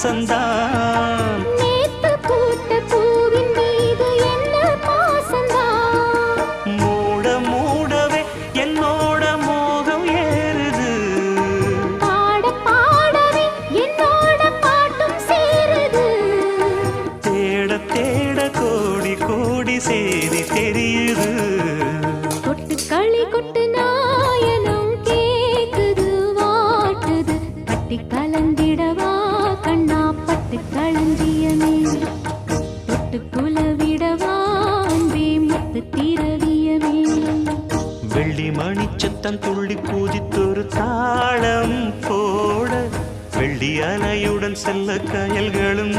வாசந்தான். நேத்து பூத்த பூவின் மீது என்ன பாசந்தான். மூட மூடவே என்னோட மோகம் ஏறுது. பாட பாடவே என்னோட பாட்டும் சேருது. தேட தேட கோடி கோடி சேதி தெரியுது. கொட்டு களி கொட்டு நாயனம் கேக்குது வாட்டுது. பட்டி கலந்திடவா கண்ணா பட்டு களஞ்சியமே. தொட்டு குலவிடவா அன்பே முத்து திரவியமே. வெள்ளி மணிச்சத்தம் துள்ளி பூதித்தொரு தாளம் போட வெள்ளி அலையுடன் செல்ல கயல்களும்